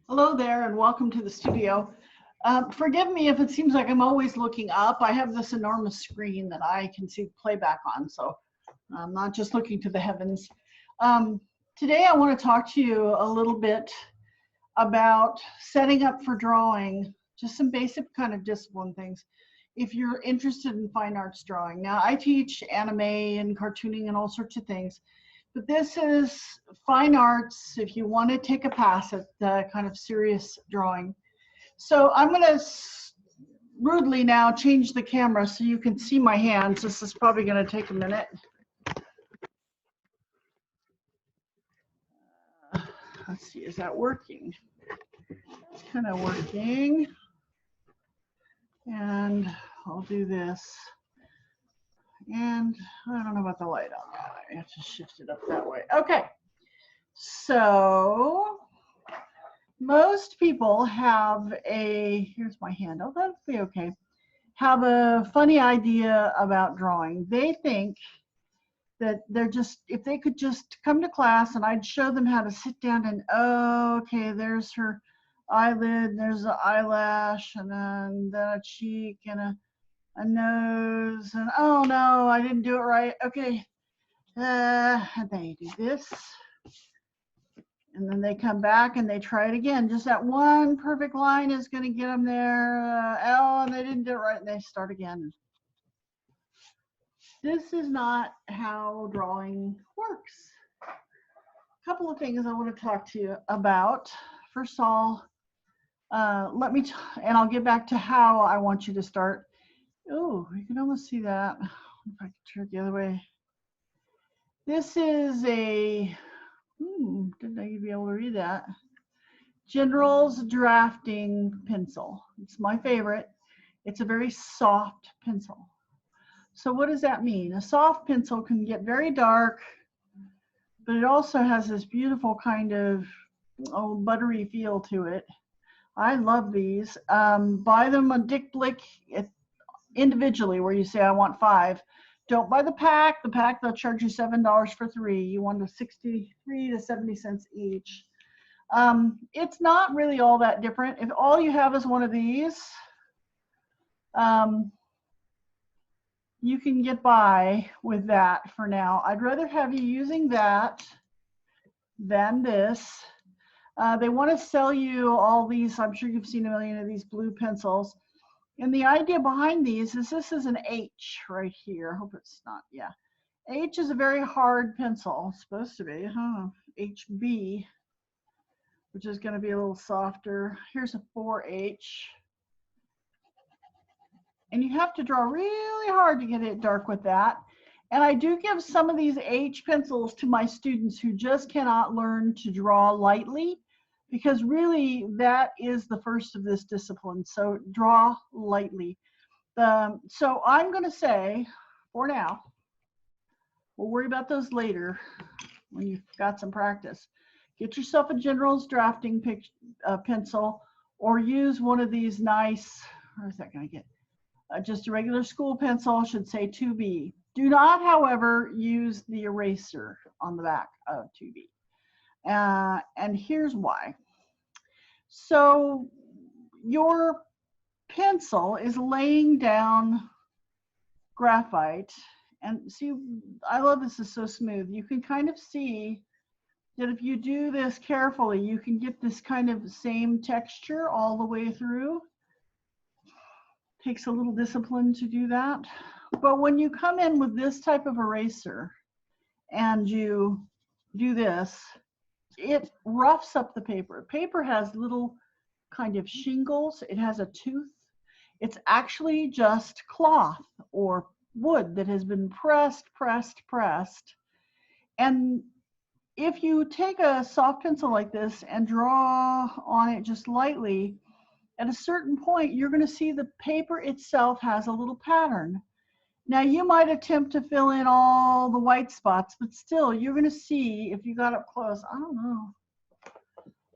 Hello there and welcome to the studio. Forgive me if it seems like I'm always looking up. I have this enormous screen that I can see playback on, so I'm not just looking to the heavens. Um, Today I want to talk to you a little bit about setting up for drawing, just some basic kind of discipline things. If you're interested in fine arts drawing. Now, I teach anime and cartooning and all sorts of things, but this is fine arts if you want to take a pass at the kind of serious drawing. So I'm going to rudely now change the camera so you can see my hands. This is probably going to take a minute. Let's see, is that working? It's kind of working. And I'll do this. And I don't know about the light on that. I have to shift it up that way. Okay. So most people have here's my hand. Oh, that'll be okay. Have a funny idea about drawing. They think that they're just, if they could just come to class and I'd show them how to sit down and, oh, okay, there's her eyelid, there's an eyelash, and then a cheek and a nose, and oh no, I didn't do it right. Okay, and they do this, and then they come back and they try it again. Just that one perfect line is going to get them there. Oh, and they didn't do it right, and they start again. This is not how drawing works. A couple of things I want to talk to you about. First of all, and I'll get back to how I want you to start. Oh, you can almost see that. If I can turn it the other way. This is didn't I be able to read that? General's drafting pencil. It's my favorite. It's a very soft pencil. So what does that mean? A soft pencil can get very dark, but it also has this beautiful kind of buttery feel to it. I love these. Buy them on Dick Blick individually, where you say, I want 5. Don't buy the pack. The pack, they'll charge you $7 for 3. You want the 63 to 70 cents each. It's not really all that different. If all you have is one of these, you can get by with that for now. I'd rather have you using that than this. They want to sell you all these, I'm sure you've seen a million of these blue pencils. And the idea behind these is this is an H right here. I hope it's not, yeah. H is a very hard pencil. It's supposed to be, huh? HB, which is going to be a little softer. Here's a 4H. And you have to draw really hard to get it dark with that. And I do give some of these H pencils to my students who just cannot learn to draw lightly, because really that is the first of this discipline. So draw lightly. So I'm going to say, for now, we'll worry about those later when you've got some practice. Get yourself a General's drafting pencil, or use one of these nice, where's that going to get? Just a regular school pencil, should say 2B. Do not, however, use the eraser on the back of 2B. And here's why. So your pencil is laying down graphite, and see, I love this, is so smooth. You can kind of see that if you do this carefully, you can get this kind of same texture all the way through. Takes a little discipline to do that. But when you come in with this type of eraser and you do this, it roughs up the paper. Paper has little kind of shingles. It has a tooth. It's actually just cloth or wood that has been pressed. And if you take a soft pencil like this and draw on it just lightly, at a certain point, you're going to see the paper itself has a little pattern. Now, you might attempt to fill in all the white spots, but still, you're going to see, if you got up close, I don't know,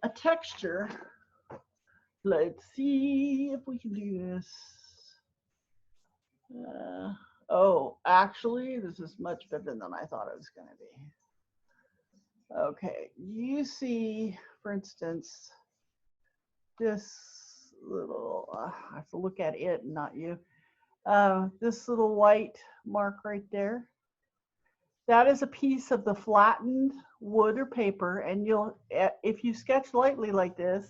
a texture. Let's see if we can do this. Oh, actually, this is much better than I thought it was going to be. Okay, you see, for instance, this little, I have to look at it, not you. This little white mark right there. That is a piece of the flattened wood or paper, and you'll, if you sketch lightly like this,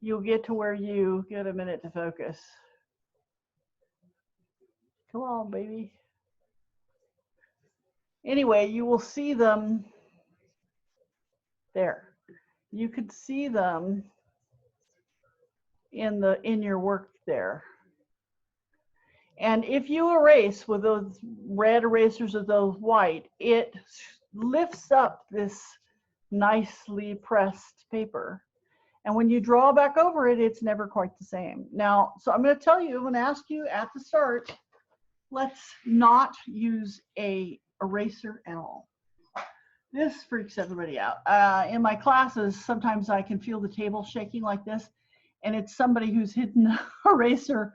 you'll get to where you get a minute to focus. Come on, baby. Anyway, you will see them there. You could see them in your work there. And if you erase with those red erasers or those white, it lifts up this nicely pressed paper. And when you draw back over it, it's never quite the same. Now, so I'm going to tell you, I'm going to ask you at the start, let's not use a eraser at all. This freaks everybody out. In my classes, sometimes I can feel the table shaking like this, and it's somebody who's hidden an eraser.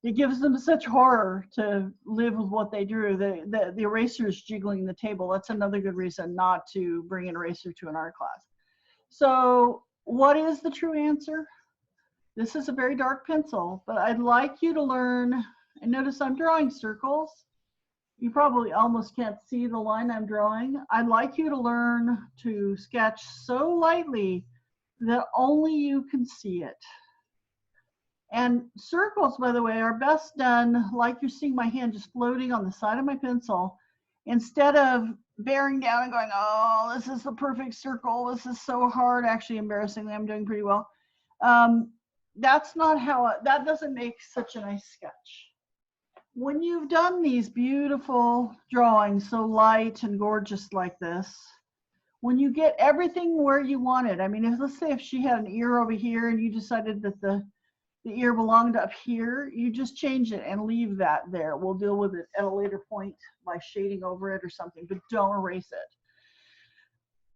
It gives them such horror to live with what they drew. The eraser is jiggling the table. That's another good reason not to bring an eraser to an art class. So what is the true answer? This is a very dark pencil, but I'd like you to learn, and notice I'm drawing circles. You probably almost can't see the line I'm drawing. I'd like you to learn to sketch so lightly that only you can see it. And circles, by the way, are best done like you're seeing my hand just floating on the side of my pencil, instead of bearing down and going, oh, this is the perfect circle. This is so hard. Actually, embarrassingly, I'm doing pretty well. That's not how, that doesn't make such a nice sketch. When you've done these beautiful drawings, so light and gorgeous like this, when you get everything where you want it, I mean, let's say if she had an ear over here and you decided that the ear belonged up here, you just change it and leave that there. We'll deal with it at a later point by shading over it or something, but don't erase it.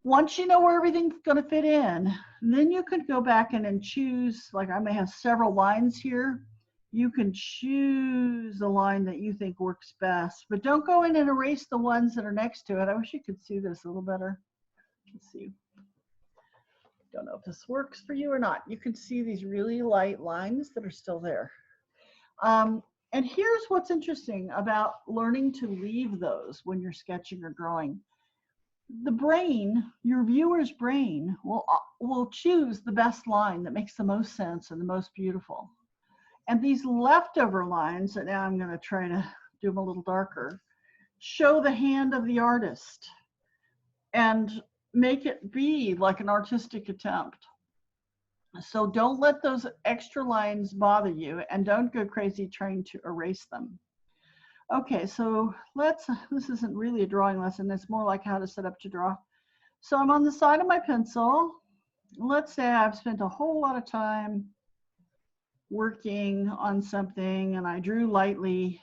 Once you know where everything's going to fit in, then you could go back in and choose, like I may have several lines here. You can choose the line that you think works best, but don't go in and erase the ones that are next to it. I wish you could see this a little better. Let's see. Don't know if this works for you or not. You can see these really light lines that are still there. And here's what's interesting about learning to leave those when you're sketching or drawing. The brain, your viewer's brain, will choose the best line that makes the most sense and the most beautiful. And these leftover lines, and now I'm going to try to do them a little darker, show the hand of the artist and make it be like an artistic attempt. So don't let those extra lines bother you, and don't go crazy trying to erase them. Okay, so this isn't really a drawing lesson, it's more like how to set up to draw. So I'm on the side of my pencil. Let's say I've spent a whole lot of time working on something and I drew lightly,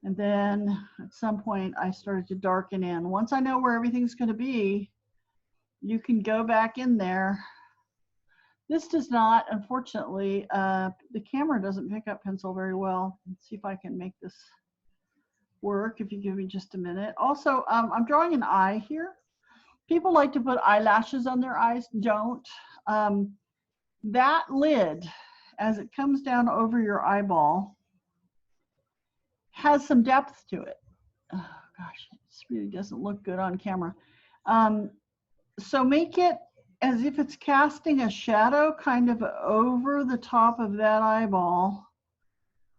and then at some point I started to darken in. Once I know where everything's going to be, you can go back in there. This does not, unfortunately, the camera doesn't pick up pencil very well. Let's see if I can make this work, if you give me just a minute. Also, I'm drawing an eye here. People like to put eyelashes on their eyes. Don't. That lid, as it comes down over your eyeball, has some depth to it. Oh gosh, this really doesn't look good on camera. So make it as if it's casting a shadow kind of over the top of that eyeball,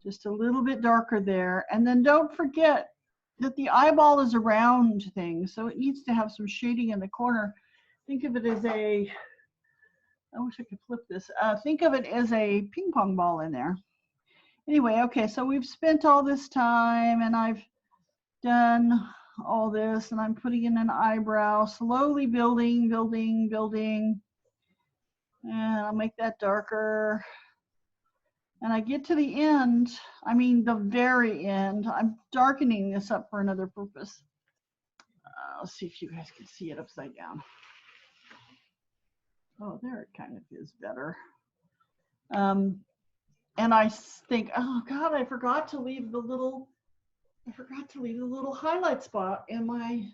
just a little bit darker there. And then don't forget that the eyeball is a round thing, so it needs to have some shading in the corner. Think of it as a, I wish I could flip this. Think of it as a ping pong ball in there. Anyway, okay, so we've spent all this time and I've done all this, and I'm putting in an eyebrow, slowly building, building, building. And I'll make that darker. And I get to the end, I mean the very end. I'm darkening this up for another purpose. Let's see if you guys can see it upside down. Oh, there it kind of is better. And I think, oh God, I forgot to leave the little highlight spot in my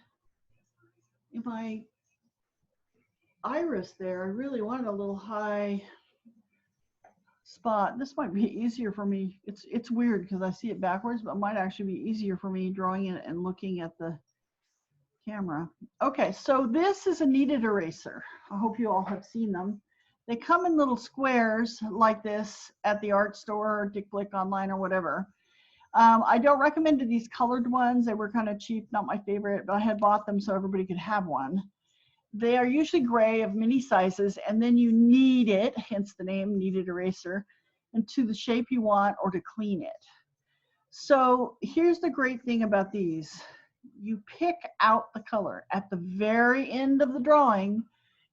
iris there. I really wanted a little high spot. This might be easier for me. It's weird because I see it backwards, but it might actually be easier for me drawing it and looking at the camera. Okay, so this is a kneaded eraser. I hope you all have seen them. They come in little squares like this at the art store, or Dick Blick online, or whatever. I don't recommend these colored ones. They were kind of cheap, not my favorite, but I had bought them so everybody could have one. They are usually gray of many sizes, and then you knead it, hence the name kneaded eraser, into the shape you want or to clean it. So here's the great thing about these. You pick out the color. At the very end of the drawing,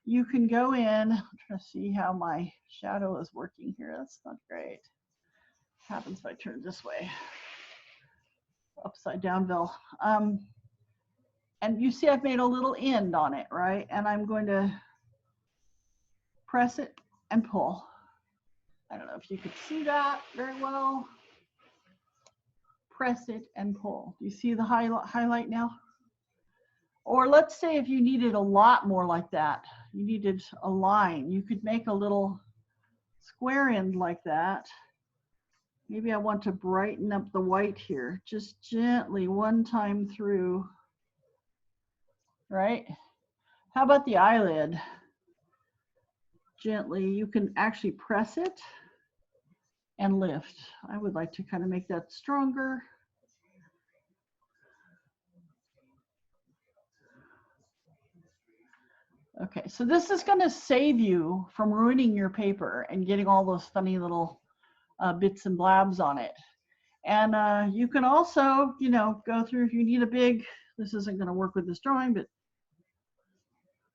you can go in. I'm trying to see how my shadow is working here. That's not great. What happens if I turn this way? Upside downville. And you see I've made a little end on it, right? And I'm going to press it and pull. I don't know if you could see that very well. Press it and pull. Do you see the highlight now? Or let's say if you needed a lot more like that, you needed a line, you could make a little square end like that. Maybe I want to brighten up the white here, just gently one time through, right? How about the eyelid? Gently, you can actually press it and lift. I would like to kind of make that stronger. Okay, so this is going to save you from ruining your paper and getting all those funny little bits and blabs on it. And you can also, you know, go through if you need a big, this isn't going to work with this drawing, but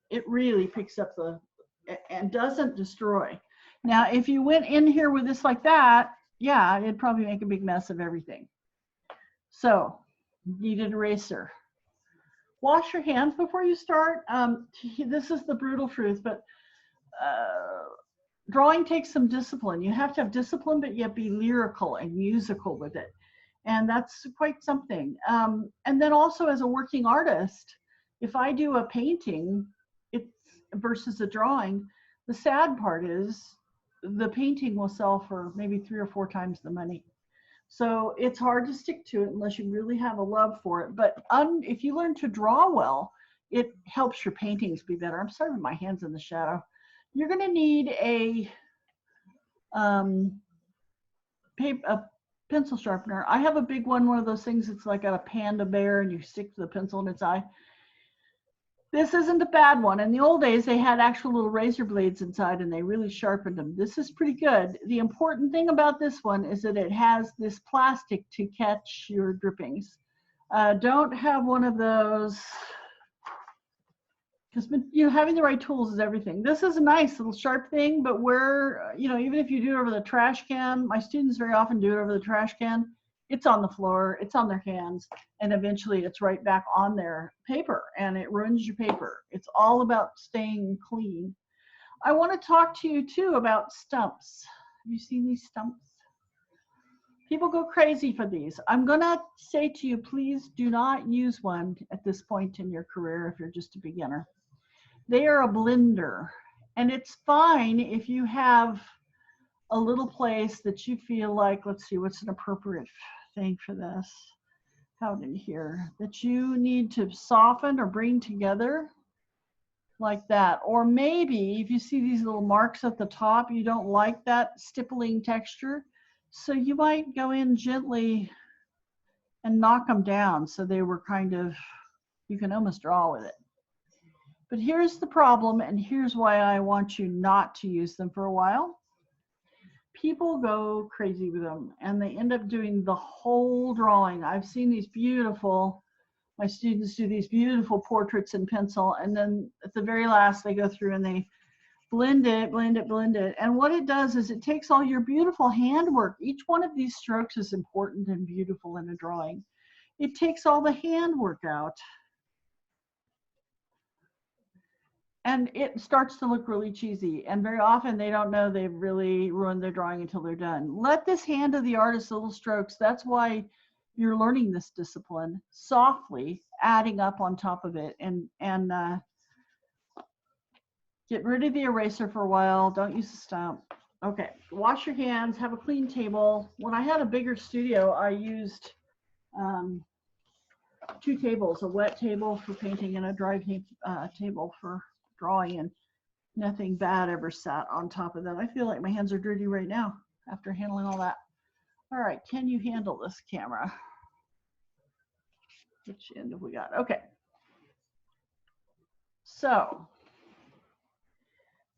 it really picks up the, and doesn't destroy. Now, if you went in here with this like that, yeah, it'd probably make a big mess of everything. So, kneaded eraser. Wash your hands before you start. This is the brutal truth, but drawing takes some discipline. You have to have discipline, but yet be lyrical and musical with it. And that's quite something. And then also as a working artist, if I do a painting it's versus a drawing, the sad part is the painting will sell for maybe 3 or 4 times the money. So it's hard to stick to it unless you really have a love for it. But if you learn to draw well, it helps your paintings be better. I'm sorry with my hands in the shadow. You're going to need a pencil sharpener. I have a big one of those things that's like got a panda bear and you stick the pencil in its eye. This isn't a bad one. In the old days, they had actual little razor blades inside and they really sharpened them. This is pretty good. The important thing about this one is that it has this plastic to catch your drippings. Don't have one of those, because you know, having the right tools is everything. This is a nice little sharp thing, but where, you know, even if you do it over the trash can, my students very often do it over the trash can, it's on the floor, it's on their hands, and eventually it's right back on their paper and it ruins your paper. It's all about staying clean. I want to talk to you too about stumps. Have you seen these stumps? People go crazy for these. I'm gonna say to you, please do not use one at this point in your career if you're just a beginner. They are a blender, and it's fine if you have a little place that you feel like, let's see, what's an appropriate thing for this? Out in here, that you need to soften or bring together like that. Or maybe if you see these little marks at the top, you don't like that stippling texture. So you might go in gently and knock them down so they were kind of, you can almost draw with it. But here's the problem, and here's why I want you not to use them for a while. People go crazy with them and they end up doing the whole drawing. I've seen these beautiful, my students do these beautiful portraits in pencil, and then at the very last they go through and they blend it, blend it, blend it. And what it does is it takes all your beautiful handwork. Each one of these strokes is important and beautiful in a drawing. It takes all the handwork out. And it starts to look really cheesy. And very often they don't know they've really ruined their drawing until they're done. Let this hand of the artist little strokes. That's why you're learning this discipline softly, adding up on top of it and Get rid of the eraser for a while. Don't use the stump. Okay, wash your hands, have a clean table. When I had a bigger studio, I used 2 tables, a wet table for painting and a dry table for drawing, and nothing bad ever sat on top of that. I feel like my hands are dirty right now after handling all that. All right, can you handle this camera? Which end have we got? Okay. So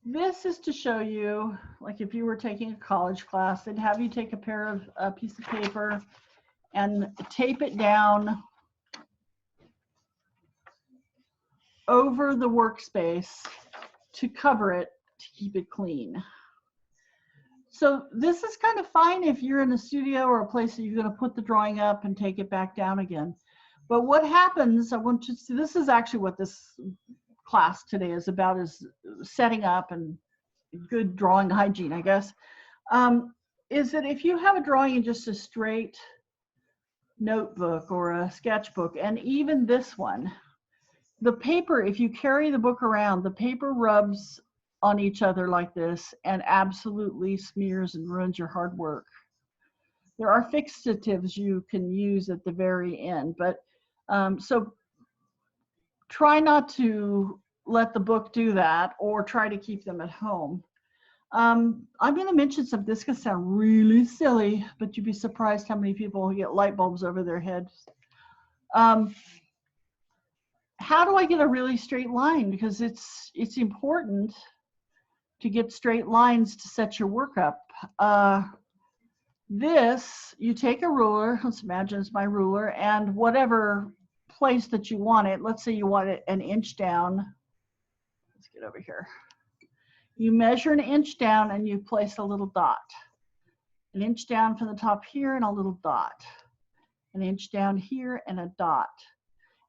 this is to show you, like if you were taking a college class, they'd have you take a piece of paper and tape it down over the workspace to cover it, to keep it clean. So this is kind of fine if you're in a studio or a place that you're going to put the drawing up and take it back down again. But what happens, I want you to see, this is actually what this class today is about, is setting up and good drawing hygiene, I guess, is that if you have a drawing in just a straight notebook or a sketchbook, and even this one, the paper, if you carry the book around, the paper rubs on each other like this and absolutely smears and ruins your hard work. There are fixatives you can use at the very end, but so try not to let the book do that, or try to keep them at home. I'm going to mention something. This can sound really silly, but you'd be surprised how many people get light bulbs over their heads. How do I get a really straight line? Because it's important to get straight lines to set your work up. This, you take a ruler, let's imagine it's my ruler, and whatever place that you want it, let's say you want it an inch down. Let's get over here. You measure an inch down and you place a little dot. An inch down from the top here and a little dot. An inch down here and a dot.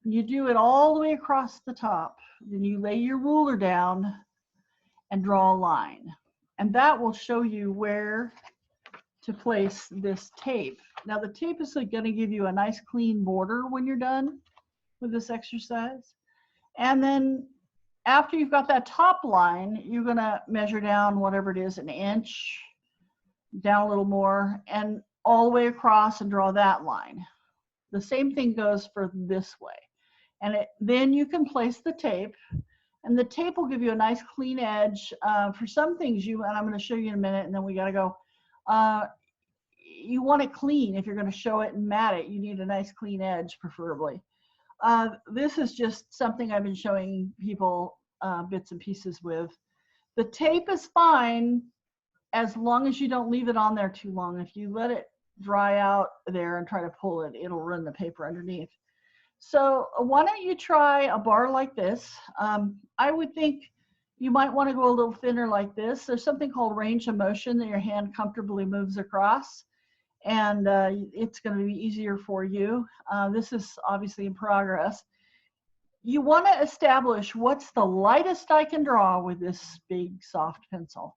You do it all the way across the top. Then you lay your ruler down and draw a line. And that will show you where to place this tape. Now the tape is going to give you a nice clean border when you're done with this exercise. And then after you've got that top line, you're going to measure down whatever it is, an inch, down a little more, and all the way across and draw that line. The same thing goes for this way. And then you can place the tape, and the tape will give you a nice clean edge. For some things, and I'm going to show you in a minute, and then we got to go. You want it clean. If you're going to show it and mat it, you need a nice clean edge, preferably. This is just something I've been showing people bits and pieces with. The tape is fine as long as you don't leave it on there too long. If you let it dry out there and try to pull it, it'll ruin the paper underneath. So why don't you try a bar like this? I would think you might want to go a little thinner like this. There's something called range of motion that your hand comfortably moves across, and it's going to be easier for you. This is obviously in progress. You want to establish what's the lightest I can draw with this big soft pencil.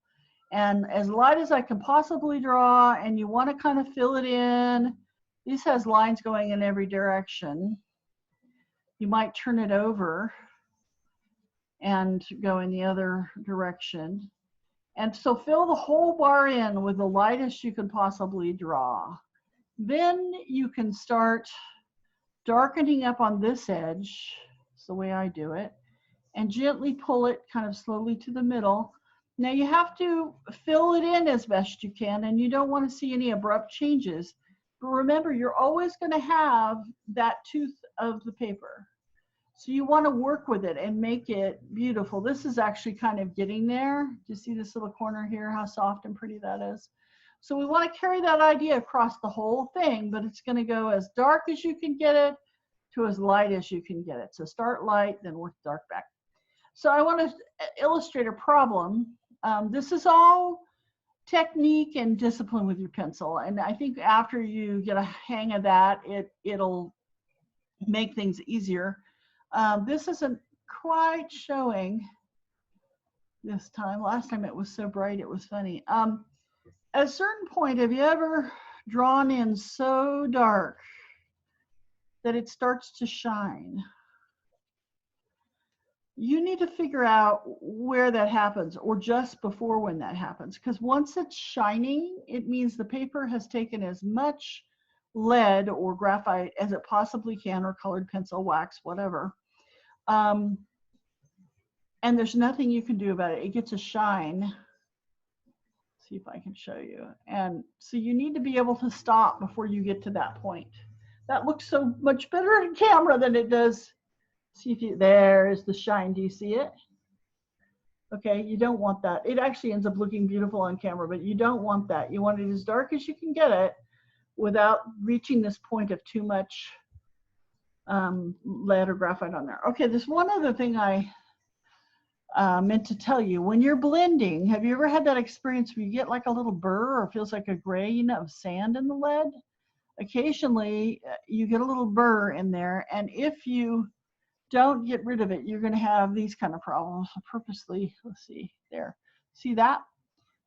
And as light as I can possibly draw, and you want to kind of fill it in. This has lines going in every direction. You might turn it over and go in the other direction. And so fill the whole bar in with the lightest you can possibly draw. Then you can start darkening up on this edge. It's the way I do it. And gently pull it kind of slowly to the middle. Now you have to fill it in as best you can, and you don't want to see any abrupt changes. But remember, you're always going to have that tooth of the paper. So you want to work with it and make it beautiful. This is actually kind of getting there. Do you see this little corner here, how soft and pretty that is? So we want to carry that idea across the whole thing, but it's going to go as dark as you can get it to as light as you can get it. So start light, then work dark back. So I want to illustrate a problem. This is all technique and discipline with your pencil. And I think after you get a hang of that, it'll make things easier. This isn't quite showing this time. Last time it was so bright, it was funny. At a certain point, have you ever drawn in so dark that it starts to shine? you need to figure out where that happens or just before when that happens. Because once it's shining, it means the paper has taken as much lead or graphite as it possibly can, or colored pencil, wax, whatever. And there's nothing you can do about it. It gets a shine. See if I can show you. And so you need to be able to stop before you get to that point. That looks so much better on camera than it does. See if you, there's the shine. Do you see it? Okay, you don't want that. It actually ends up looking beautiful on camera, but you don't want that. You want it as dark as you can get it without reaching this point of too much lead or graphite on there. Okay, there's one other thing I meant to tell you. When you're blending, have you ever had that experience where you get like a little burr or feels like a grain of sand in the lead? Occasionally, you get a little burr in there, and if you don't get rid of it, you're going to have these kind of problems. Purposely, let's see there. See that?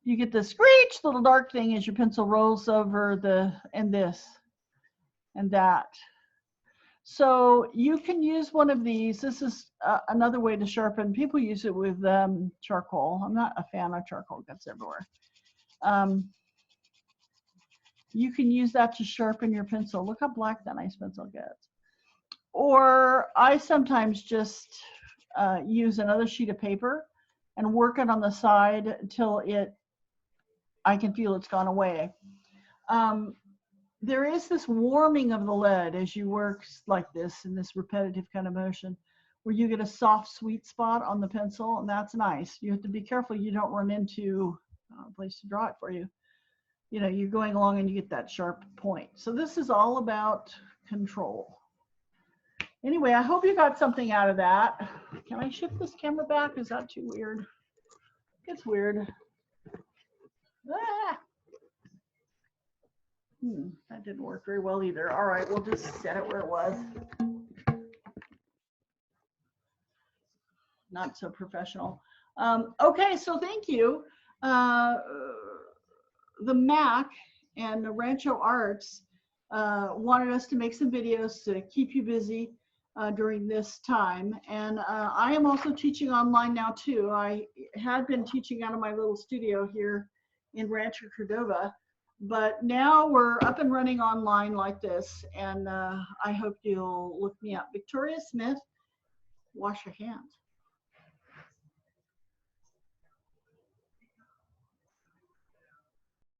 You get this screech little dark thing as your pencil rolls over the, and this and that. So you can use one of these. This is another way to sharpen. People use it with charcoal. I'm not a fan of charcoal. It gets everywhere. You can use that to sharpen your pencil. Look how black that nice pencil gets. Or I sometimes just use another sheet of paper and work it on the side until I can feel it's gone away. There is this warming of the lead as you work like this in this repetitive kind of motion, where you get a soft, sweet spot on the pencil, and that's nice. You have to be careful you don't run into a place to draw it for you. You know, you're going along and you get that sharp point. So this is all about control. Anyway, I hope you got something out of that. Can I shift this camera back? Is that too weird? It's weird. Ah. That didn't work very well either. All right, we'll just set it where it was. Not so professional. Okay, so thank you. The MAC and the Rancho Arts wanted us to make some videos to keep you busy during this time. And I am also teaching online now too. I had been teaching out of my little studio here in Rancho Cordova, but now we're up and running online like this. And I hope you'll look me up. Victoria Smith, wash your hands.